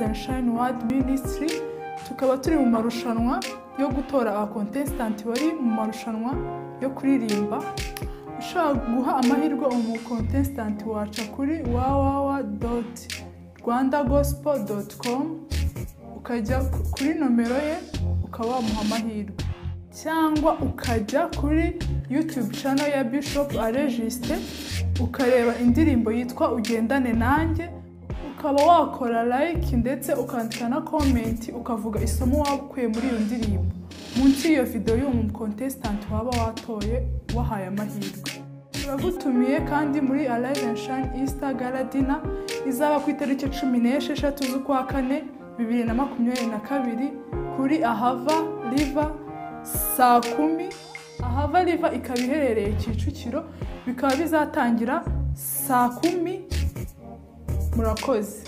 and Shine World Ministry, tukaba turi mu marushanwa yo gutora aba contestant bari mu marushanwa yo kuririmba. Ushaka guha amahirwe umu contestant waca kuri www.rwandagospel.com ukajya kuri nomero ye ukaba wamuha amahirwe, cyangwa ukajya kuri YouTube channel ya Bishop Aregiste ukareba indirimbo yitwa Ugendane Nanjye, ukaba wakora like ndetse ukandika na comment ukavuga isomo wakuye muri iyo ndirimbo munsi iyo video y'umu contestant waba watoye wahaye amahirwe. Turagutumiye kandi muri Arise and Shine Easter Gala Dinner izaba ku itariki 16 z'ukwa kane 2022 kuri Ahava River saa 10. Ahava River ikaba iherereye Kicukiro, bikaba bizatangira saa 10. Murakoze.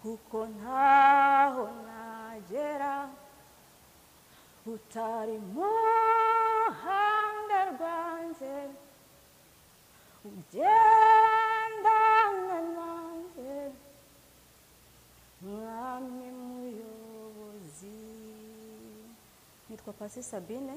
Kuko ntaho nagera utari mu ruhande rwanjye, ugendana nanjye mwami muyobozi. Nitwa Pasi Sabine.